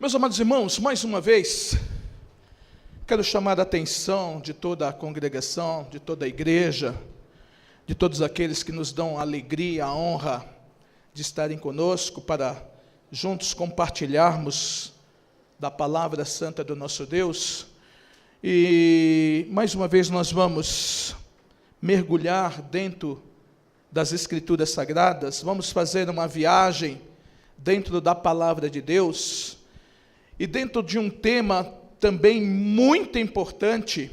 Meus amados irmãos, mais uma vez, quero chamar a atenção de toda a congregação, de toda a igreja, de todos aqueles que nos dão a alegria, a honra de estarem conosco para juntos compartilharmos da palavra santa do nosso Deus. E mais uma vez nós vamos mergulhar dentro das Escrituras Sagradas, vamos fazer uma viagem dentro da palavra de Deus, e dentro de um tema também muito importante,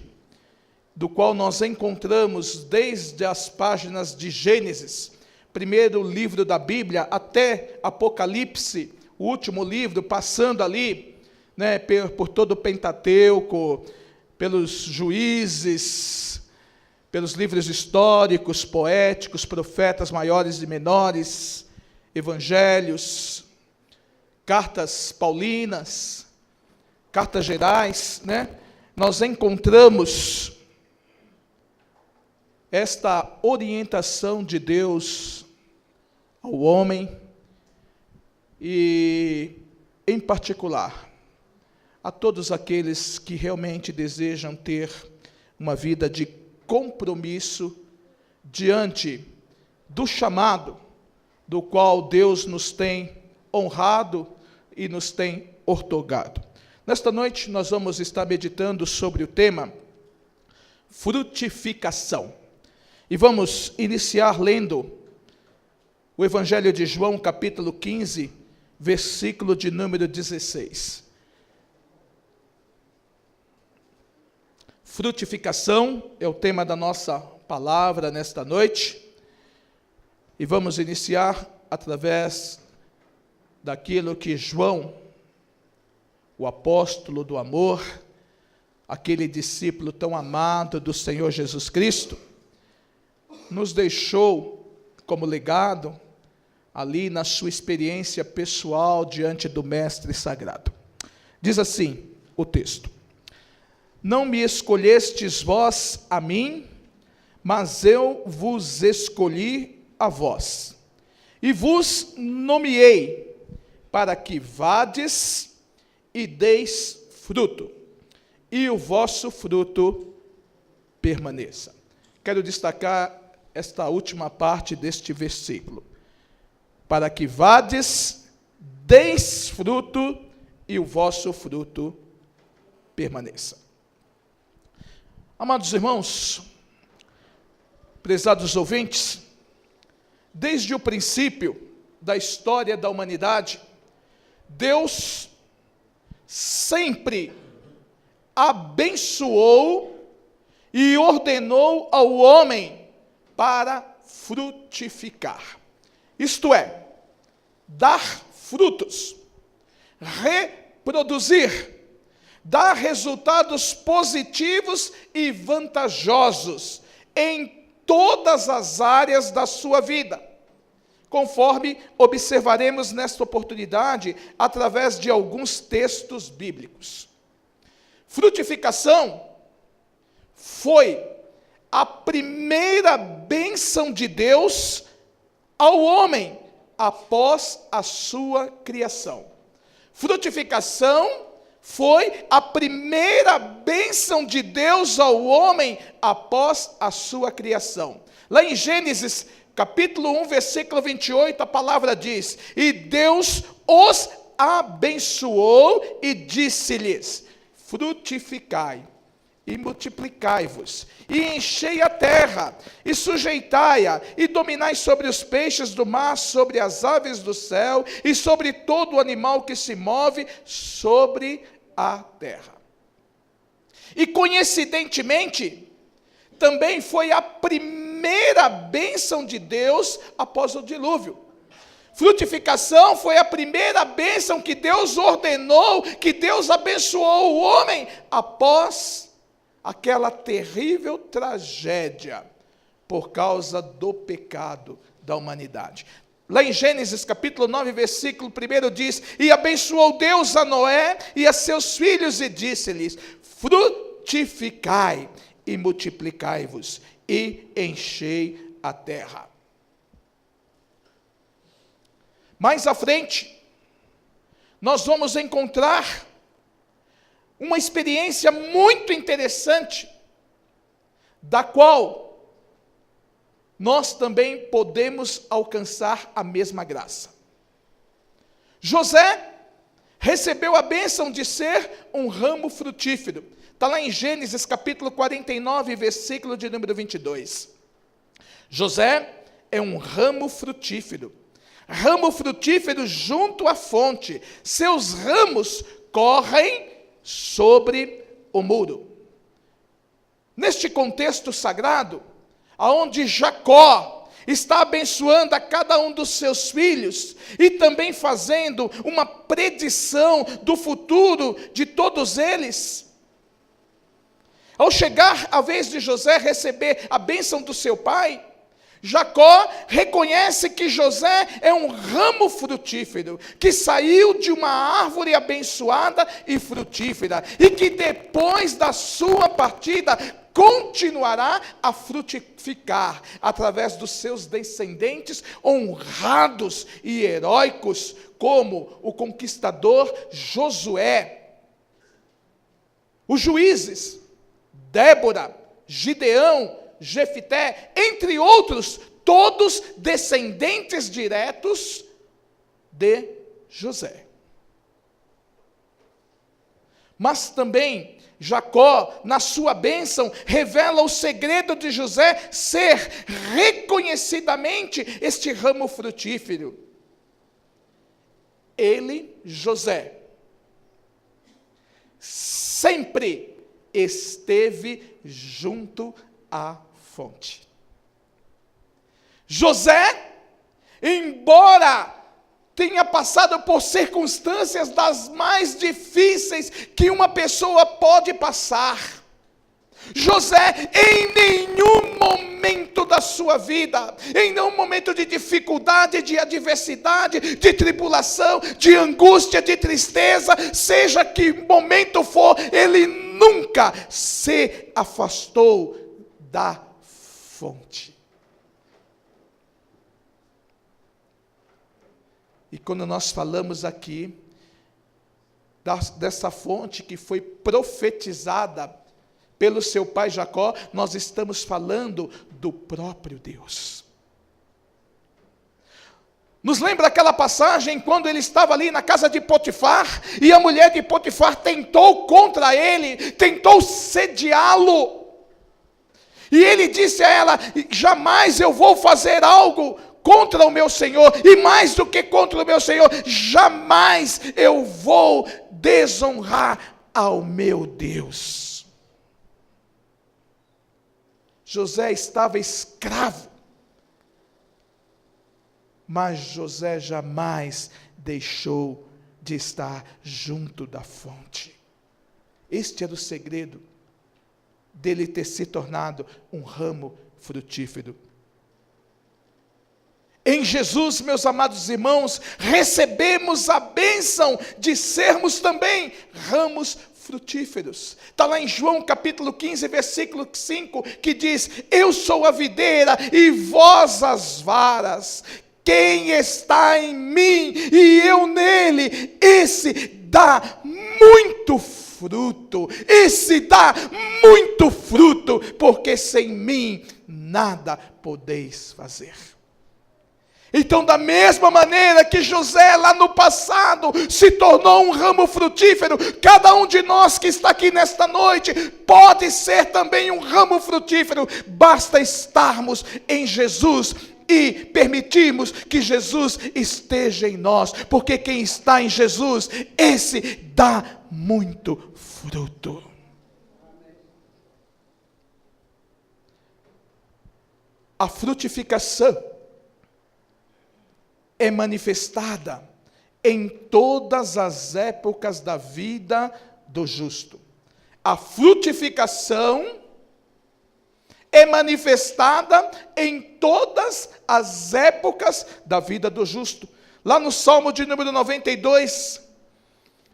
do qual nós encontramos desde as páginas de Gênesis, primeiro livro da Bíblia, até Apocalipse, o último livro, passando ali, por todo o Pentateuco, pelos Juízes, pelos livros históricos, poéticos, profetas maiores e menores, evangelhos, cartas paulinas, cartas gerais, nós encontramos esta orientação de Deus ao homem e, em particular, a todos aqueles que realmente desejam ter uma vida de compromisso diante do chamado do qual Deus nos tem honrado e nos tem outorgado. Nesta noite nós vamos estar meditando sobre o tema frutificação. E vamos iniciar lendo o Evangelho de João, capítulo 15, versículo de número 16. Frutificação é o tema da nossa palavra nesta noite. E vamos iniciar através daquilo que João, o apóstolo do amor, aquele discípulo tão amado do Senhor Jesus Cristo, nos deixou como legado ali na sua experiência pessoal diante do Mestre Sagrado. Diz assim o texto: não me escolhestes vós a mim, mas eu vos escolhi a vós, e vos nomeei, para que vades e deis fruto, e o vosso fruto permaneça. Quero destacar esta última parte deste versículo: para que vades, deis fruto, e o vosso fruto permaneça. Amados irmãos, prezados ouvintes, desde o princípio da história da humanidade, Deus sempre abençoou e ordenou ao homem para frutificar. Isto é, dar frutos, reproduzir, dar resultados positivos e vantajosos em todas as áreas da sua vida, conforme observaremos nesta oportunidade através de alguns textos bíblicos. Frutificação foi a primeira bênção de Deus ao homem após a sua criação. Frutificação foi a primeira bênção de Deus ao homem após a sua criação. Lá em Gênesis, capítulo 1, versículo 28, a palavra diz: e Deus os abençoou e disse-lhes: frutificai e multiplicai-vos, e enchei a terra, e sujeitai-a, e dominai sobre os peixes do mar, sobre as aves do céu, e sobre todo o animal que se move sobre a terra. E coincidentemente, também foi a primeira bênção de Deus após o dilúvio. Frutificação foi a primeira bênção que Deus ordenou, que Deus abençoou o homem após aquela terrível tragédia por causa do pecado da humanidade. Lá em Gênesis capítulo 9, versículo 1 diz: e abençoou Deus a Noé e a seus filhos e disse-lhes: frutificai e multiplicai-vos e enchei a terra. Mais à frente, nós vamos encontrar uma experiência muito interessante, da qual nós também podemos alcançar a mesma graça. José recebeu a bênção de ser um ramo frutífero. Está lá em Gênesis capítulo 49, versículo de número 22. José é um ramo frutífero junto à fonte. Seus ramos correm sobre o muro. Neste contexto sagrado, aonde Jacó está abençoando a cada um dos seus filhos e também fazendo uma predição do futuro de todos eles, ao chegar a vez de José receber a bênção do seu pai, Jacó reconhece que José é um ramo frutífero, que saiu de uma árvore abençoada e frutífera, e que depois da sua partida continuará a frutificar, através dos seus descendentes honrados e heróicos, como o conquistador Josué, os juízes, Débora, Gideão, Jefité, entre outros, todos descendentes diretos de José. Mas também Jacó, na sua bênção, revela o segredo de José ser reconhecidamente este ramo frutífero. Ele, José, sempre esteve junto à fonte. José, embora tenha passado por circunstâncias das mais difíceis que uma pessoa pode passar, José, em nenhum momento da sua vida, em nenhum momento de dificuldade, de adversidade, de tribulação, de angústia, de tristeza, seja que momento for, ele nunca se afastou da fonte. E quando nós falamos aqui dessa fonte que foi profetizada pelo seu pai Jacó, nós estamos falando do próprio Deus. Nos lembra aquela passagem quando ele estava ali na casa de Potifar, e a mulher de Potifar tentou contra ele, tentou sediá-lo, e ele disse a ela: jamais eu vou fazer algo contra o meu Senhor, e mais do que contra o meu Senhor, jamais eu vou desonrar ao meu Deus. José estava escravo, mas José jamais deixou de estar junto da fonte. Este era o segredo dele ter se tornado um ramo frutífero. Em Jesus, meus amados irmãos, recebemos a bênção de sermos também ramos frutíferos. Está lá em João capítulo 15, versículo 5, que diz: eu sou a videira e vós as varas. Quem está em mim e eu nele, esse dá muito fruto. Esse dá muito fruto, porque sem mim nada podeis fazer. Então, da mesma maneira que José lá no passado se tornou um ramo frutífero, cada um de nós que está aqui nesta noite pode ser também um ramo frutífero. Basta estarmos em Jesus e permitirmos que Jesus esteja em nós, porque quem está em Jesus, esse dá muito fruto. A frutificação é manifestada em todas as épocas da vida do justo. A frutificação é manifestada em todas as épocas da vida do justo. Lá no Salmo de número 92,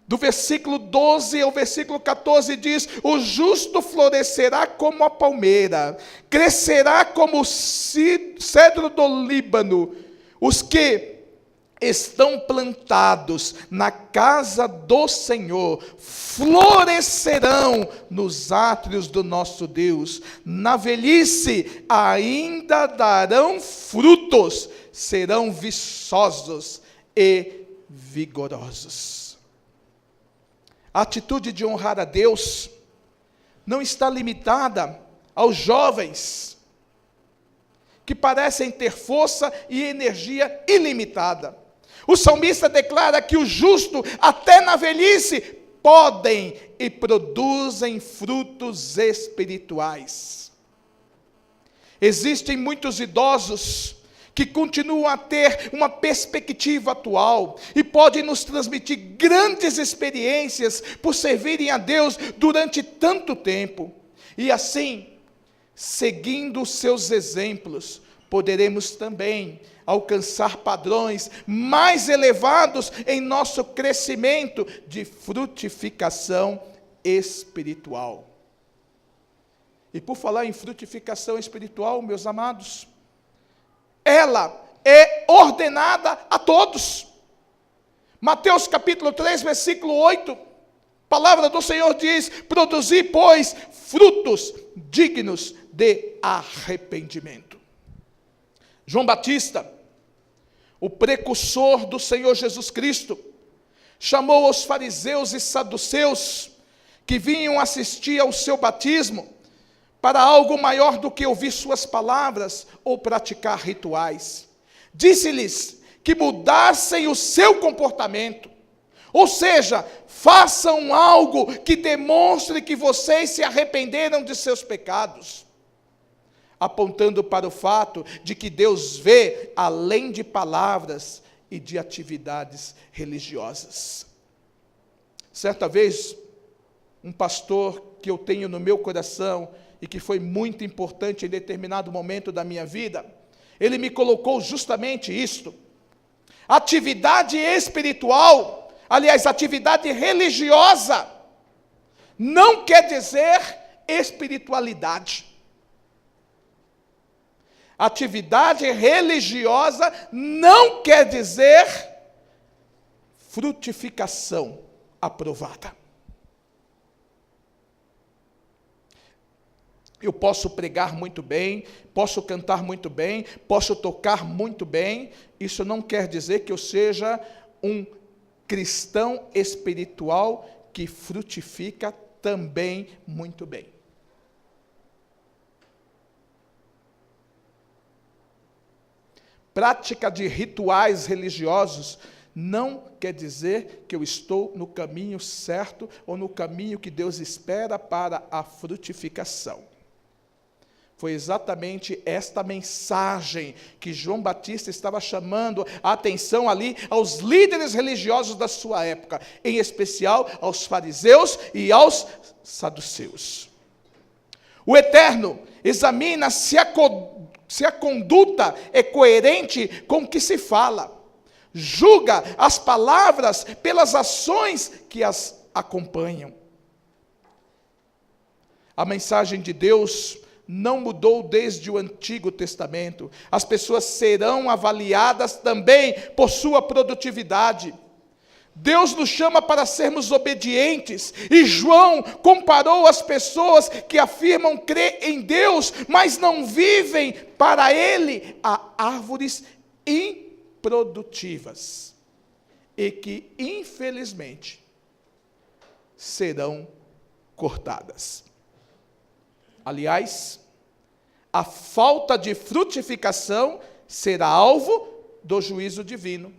do versículo 12 ao versículo 14 diz: o justo florescerá como a palmeira, crescerá como o cedro do Líbano. Os que estão plantados na casa do Senhor, florescerão nos átrios do nosso Deus. Na velhice ainda darão frutos, serão viçosos e vigorosos. A atitude de honrar a Deus não está limitada aos jovens, que parecem ter força e energia ilimitada. O salmista declara que o justo, até na velhice, podem e produzem frutos espirituais. Existem muitos idosos que continuam a ter uma perspectiva atual e podem nos transmitir grandes experiências por servirem a Deus durante tanto tempo. E assim, seguindo os seus exemplos, poderemos também alcançar padrões mais elevados em nosso crescimento de frutificação espiritual. E por falar em frutificação espiritual, meus amados, ela é ordenada a todos. Mateus capítulo 3, versículo 8, a palavra do Senhor diz: produzi, pois, frutos dignos de arrependimento. João Batista, o precursor do Senhor Jesus Cristo, chamou os fariseus e saduceus que vinham assistir ao seu batismo para algo maior do que ouvir suas palavras ou praticar rituais. Disse-lhes que mudassem o seu comportamento, ou seja, façam algo que demonstre que vocês se arrependeram de seus pecados, apontando para o fato de que Deus vê além de palavras e de atividades religiosas. Certa vez, um pastor que eu tenho no meu coração e que foi muito importante em determinado momento da minha vida, ele me colocou justamente isto: atividade espiritual, aliás, atividade religiosa, não quer dizer espiritualidade. Atividade religiosa não quer dizer frutificação aprovada. Eu posso pregar muito bem, posso cantar muito bem, posso tocar muito bem, isso não quer dizer que eu seja um cristão espiritual que frutifica também muito bem. Prática de rituais religiosos não quer dizer que eu estou no caminho certo ou no caminho que Deus espera para a frutificação. Foi exatamente esta mensagem que João Batista estava chamando a atenção ali aos líderes religiosos da sua época, em especial aos fariseus e aos saduceus. O Eterno examina se a conduta é coerente com o que se fala. Julga as palavras pelas ações que as acompanham. A mensagem de Deus não mudou desde o Antigo Testamento. As pessoas serão avaliadas também por sua produtividade. Deus nos chama para sermos obedientes, e João comparou as pessoas que afirmam crer em Deus, mas não vivem para Ele, a árvores improdutivas, e que, infelizmente, serão cortadas. Aliás, a falta de frutificação será alvo do juízo divino.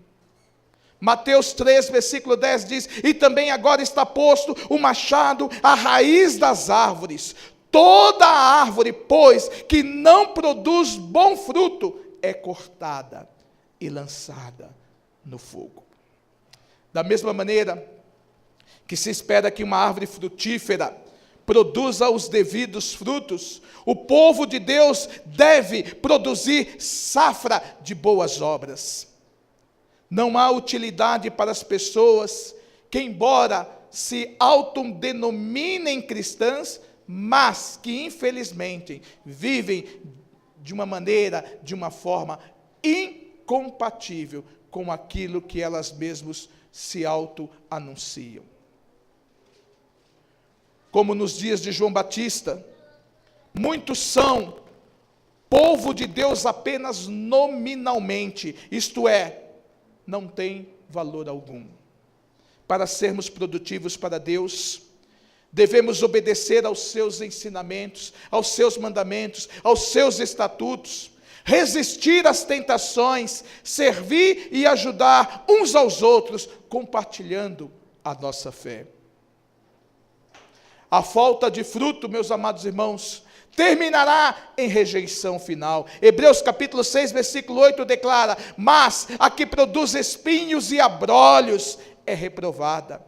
Mateus 3, versículo 10 diz: e também agora está posto o machado à raiz das árvores. Toda a árvore, pois, que não produz bom fruto, é cortada e lançada no fogo. Da mesma maneira que se espera que uma árvore frutífera produza os devidos frutos, o povo de Deus deve produzir safra de boas obras. Não há utilidade para as pessoas que, embora se autodenominem cristãs, mas que, infelizmente, vivem de uma forma incompatível com aquilo que elas mesmas se auto-anunciam. Como nos dias de João Batista, muitos são povo de Deus apenas nominalmente, isto é, não tem valor algum. Para sermos produtivos para Deus, devemos obedecer aos seus ensinamentos, aos seus mandamentos, aos seus estatutos, resistir às tentações, servir e ajudar uns aos outros, compartilhando a nossa fé. A falta de fruto, meus amados irmãos, terminará em rejeição final. Hebreus capítulo 6, versículo 8 declara: mas a que produz espinhos e abrolhos é reprovada,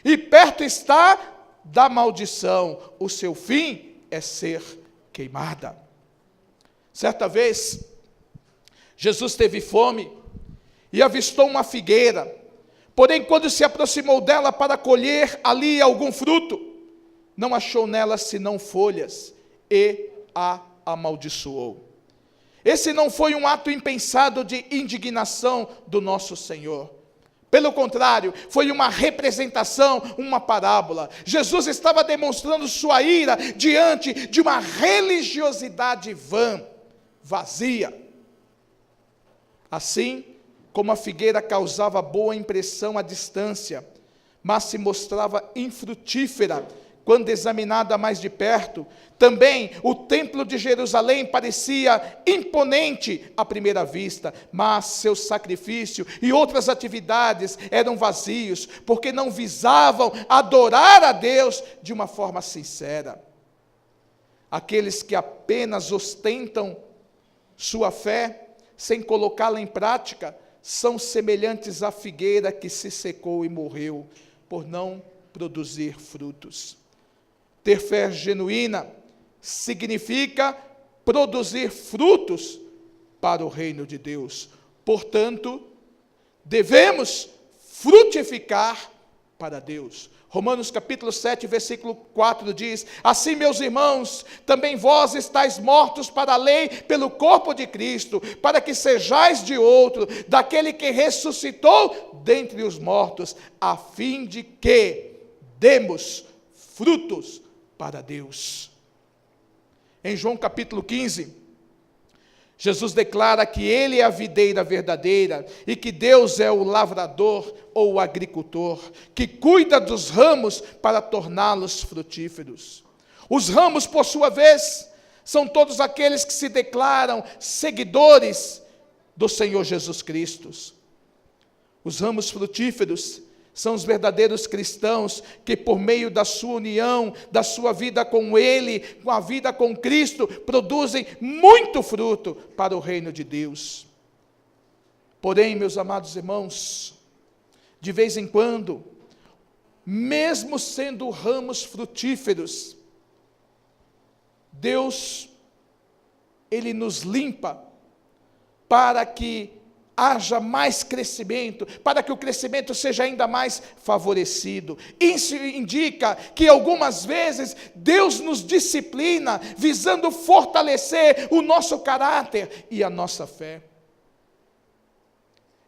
e perto está da maldição, o seu fim é ser queimada. Certa vez, Jesus teve fome e avistou uma figueira, porém quando se aproximou dela para colher ali algum fruto, não achou nela senão folhas, e a amaldiçoou. Esse não foi um ato impensado de indignação do nosso Senhor. Pelo contrário, foi uma representação, uma parábola. Jesus estava demonstrando sua ira diante de uma religiosidade vã, vazia. Assim como a figueira causava boa impressão à distância, mas se mostrava infrutífera quando examinada mais de perto, também o templo de Jerusalém parecia imponente à primeira vista, mas seu sacrifício e outras atividades eram vazios, porque não visavam adorar a Deus de uma forma sincera. Aqueles que apenas ostentam sua fé, sem colocá-la em prática, são semelhantes à figueira que se secou e morreu, por não produzir frutos. Ter fé genuína significa produzir frutos para o reino de Deus. Portanto, devemos frutificar para Deus. Romanos capítulo 7, versículo 4 diz: assim, meus irmãos, também vós estáis mortos para a lei pelo corpo de Cristo, para que sejais de outro, daquele que ressuscitou dentre os mortos, a fim de que demos frutos para Deus. Em João capítulo 15, Jesus declara que Ele é a videira verdadeira e que Deus é o lavrador ou o agricultor, que cuida dos ramos para torná-los frutíferos. Os ramos, por sua vez, são todos aqueles que se declaram seguidores do Senhor Jesus Cristo. Os ramos frutíferos são os verdadeiros cristãos que, por meio da sua união, da sua vida com Ele, com a vida com Cristo, produzem muito fruto para o reino de Deus. Porém, meus amados irmãos, de vez em quando, mesmo sendo ramos frutíferos, Deus, Ele nos limpa para que haja mais crescimento, para que o crescimento seja ainda mais favorecido. Isso indica que algumas vezes Deus nos disciplina, visando fortalecer o nosso caráter e a nossa fé.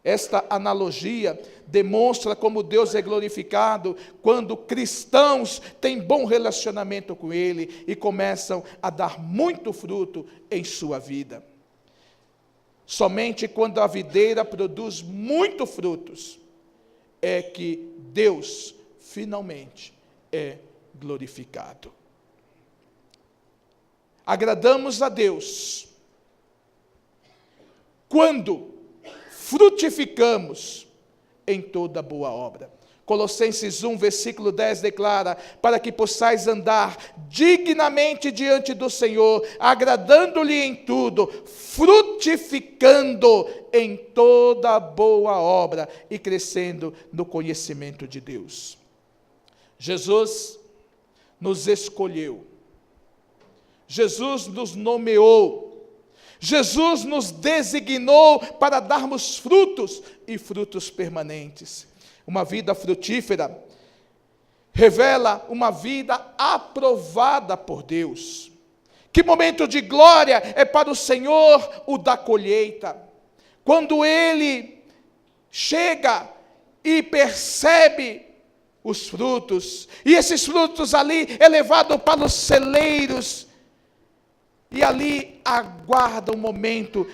Esta analogia demonstra como Deus é glorificado quando cristãos têm bom relacionamento com Ele e começam a dar muito fruto em sua vida. Somente quando a videira produz muito frutos, é que Deus finalmente é glorificado. Agradamos a Deus quando frutificamos em toda boa obra. Colossenses 1, versículo 10 declara: para que possais andar dignamente diante do Senhor, agradando-lhe em tudo, frutificando em toda boa obra e crescendo no conhecimento de Deus. Jesus nos escolheu, Jesus nos nomeou, Jesus nos designou para darmos frutos e frutos permanentes. Uma vida frutífera revela uma vida aprovada por Deus. Que momento de glória é para o Senhor o da colheita, quando Ele chega e percebe os frutos, e esses frutos ali é levado para os celeiros, e ali aguarda o momento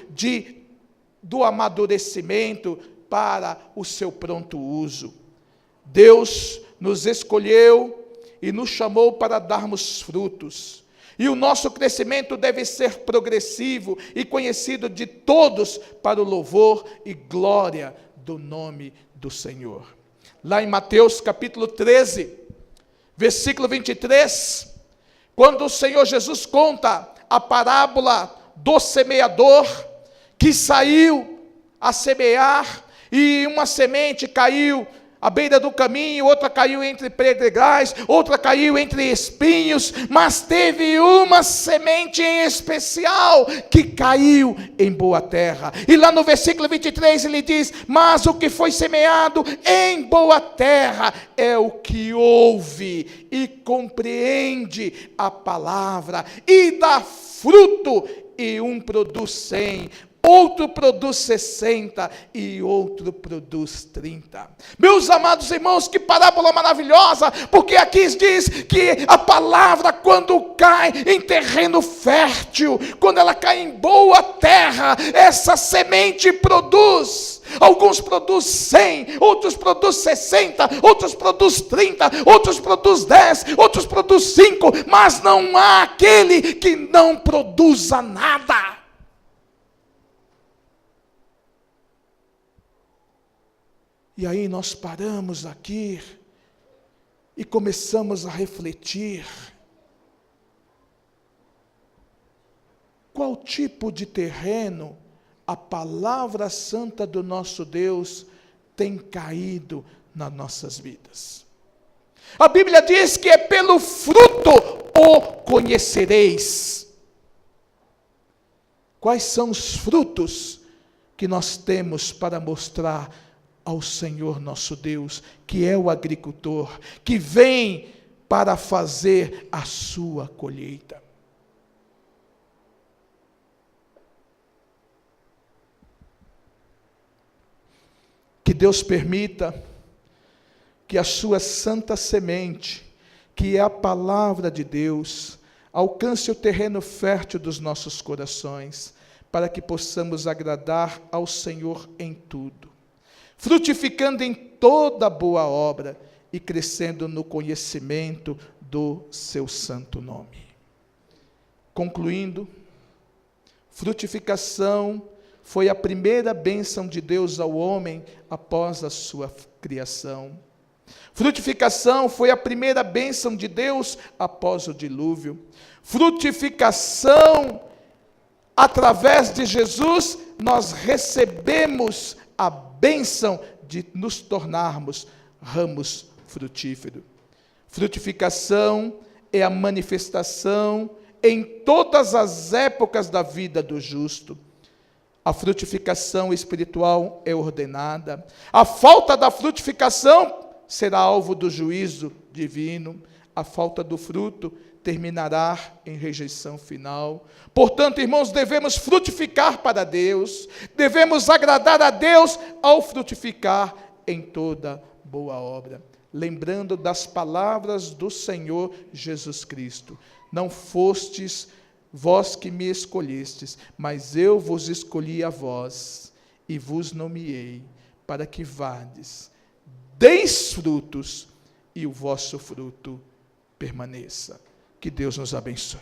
do amadurecimento para o seu pronto uso. Deus nos escolheu e nos chamou para darmos frutos. E o nosso crescimento deve ser progressivo e conhecido de todos para o louvor e glória do nome do Senhor. Lá em Mateus capítulo 13, versículo 23, quando o Senhor Jesus conta a parábola do semeador, que saiu a semear, e uma semente caiu à beira do caminho, outra caiu entre pedregais, outra caiu entre espinhos, mas teve uma semente em especial que caiu em boa terra. E lá no versículo 23 ele diz: mas o que foi semeado em boa terra é o que ouve e compreende a palavra e dá fruto, e um produz 100, outro produz 60 e outro produz 30. Meus amados irmãos, que parábola maravilhosa, porque aqui diz que a palavra, quando cai em terreno fértil, quando ela cai em boa terra, essa semente produz. Alguns produzem 100, outros produzem 60, outros produzem 30, outros produzem 10, outros produzem 5, mas não há aquele que não produza nada. E aí nós paramos aqui e começamos a refletir. Qual tipo de terreno a palavra santa do nosso Deus tem caído nas nossas vidas? A Bíblia diz que é pelo fruto o conhecereis. Quais são os frutos que nós temos para mostrar ao Senhor nosso Deus, que é o agricultor, que vem para fazer a sua colheita? Que Deus permita que a sua santa semente, que é a palavra de Deus, alcance o terreno fértil dos nossos corações, para que possamos agradar ao Senhor em tudo, frutificando em toda boa obra e crescendo no conhecimento do seu santo nome. Concluindo, frutificação foi a primeira bênção de Deus ao homem após a sua criação. Frutificação foi a primeira bênção de Deus após o dilúvio. Frutificação, através de Jesus, nós recebemos a bênção de nos tornarmos ramos frutíferos. Frutificação é a manifestação em todas as épocas da vida do justo. A frutificação espiritual é ordenada. A falta da frutificação será alvo do juízo divino. A falta do fruto terminará em rejeição final. Portanto, irmãos, devemos frutificar para Deus, devemos agradar a Deus ao frutificar em toda boa obra. Lembrando das palavras do Senhor Jesus Cristo: não fostes vós que me escolhestes, mas eu vos escolhi a vós, e vos nomeei, para que vades, deis frutos, e o vosso fruto permaneça. Que Deus nos abençoe.